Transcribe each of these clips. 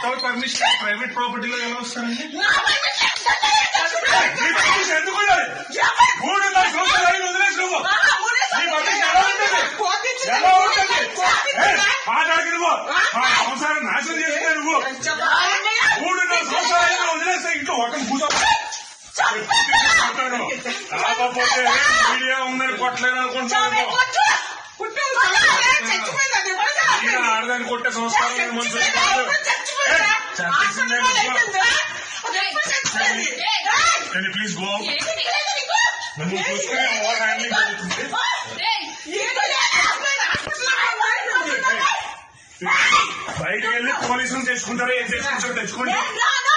Without permission private ప్రాపర్టీలో ఎలా వస్తారండి? ఎందుకు ఎలా ఉంటుంది? మాట్లాడికి నువ్వు సంవత్సరాలు నాశనం చేస్తే నువ్వు 3.5 సంవత్సరాలు వదిలేస్తే ఇంట్లో ఒక కూర్చోతాడు. కాకపోతే మీడియా ఉందని కొట్టలేదు అనుకుంటున్నాను. ఆడదాన్ని కొట్టే సంస్కారం మనుషులు ప్లీజ్ గో. నువ్వు చూసుకునే ఓవర్ హ్యాండ్లింగ్ జరుగుతుంది. బయటకు వెళ్ళి పోలీసులు తెచ్చుకుంటారు. ఏం తెచ్చుకుంటారు తెచ్చుకోండి.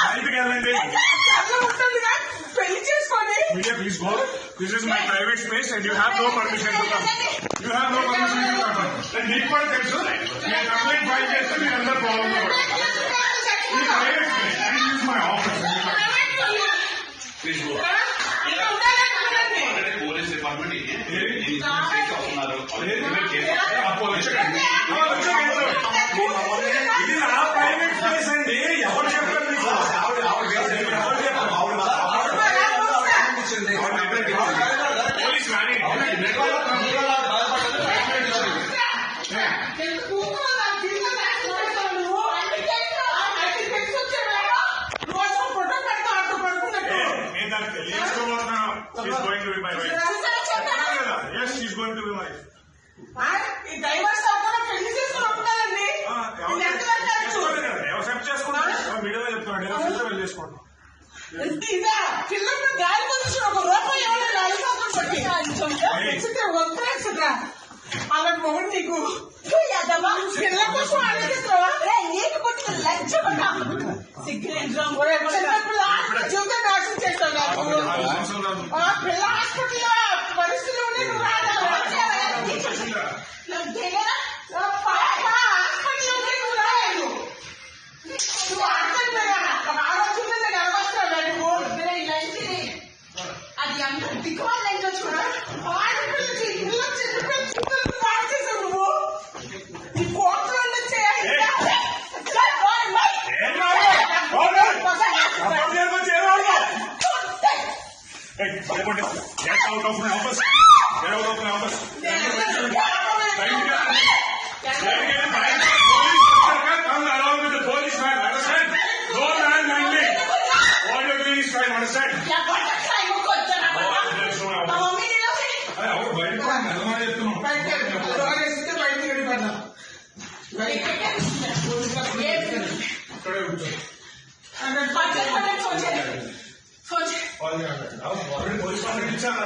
బయటకు వెళ్ళండి. Media, please go. This is my private space and you have no permission to come. You have no permission to come. And deep part తెలుసు. నేను కంప్లైంట్ ఫైల్ చేస్తే మీరు అందరూ ప్రాబ్లం ఇది private space and this is my office. Please go. Police department ఇది నా private space అండి. ఎవరు చెప్పారు మీకు? పోలీస్ కానీ She's going to be my wife. Yes, she's going to be my wife. ఎవరు చేసుకున్నాను మీడియాలో చెప్తున్నాడు. వెళ్ళి చేసుకోండి. అలాంటి మొగుడు నీకు పిల్ల కోసం ఆలోచిస్తావా? నీకు పుట్టిన లజ్జ జీవితం నాశనం చేస్తావు. పిల్ల హాస్పిటల్లో పరిస్థితులు ఉంటే నువ్వు హాస్పిటల్లో ఉంటే నువ్వు రాలేదు. నువ్వు ఆడతాడు ఆలోచన కలవస్తావు. అది అంత దిక్కుమాలి ఏంటో చూడ. ఆడపిల్లకి పిల్ల పాడు చేసావు నువ్వు. నీ కోట్లు చేయాలి. Get out of my office. Get out of my office. Come along with the policeman. Understand? No man handling. All you're doing is trying to understand. Police వాళ్ళకి ఇచ్చారు.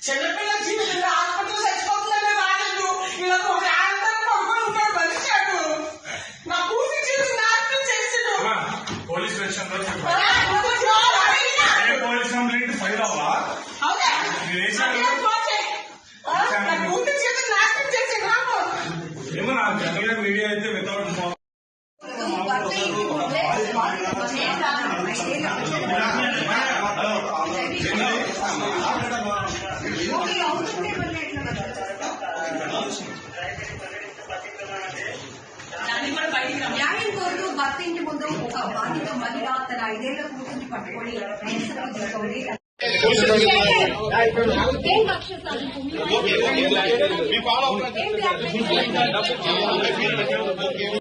చిన్నపిల్ల జీవితంలో హాస్పిటల్ చచ్చిపోతుందని రాలేదు. ఇలా ఆనందం పడుకొని ఉంటాడు మనిషాడు. నా కూతురు జీవితం నాశనం చేసాడు. Police station police complaint file అవ్వా? నా కూతురు జీవితం నాశనం చేసాడు. ఏమో నాకు జనరల్గా మీడియా అయితే వితౌట్ న్యాయం కోరుతూ భర్త ఇంటి ముందు ఒక బాధిత మహిళ తన 5 ఏళ్ల కూతుర్ని పట్టుకొని తీసుకొని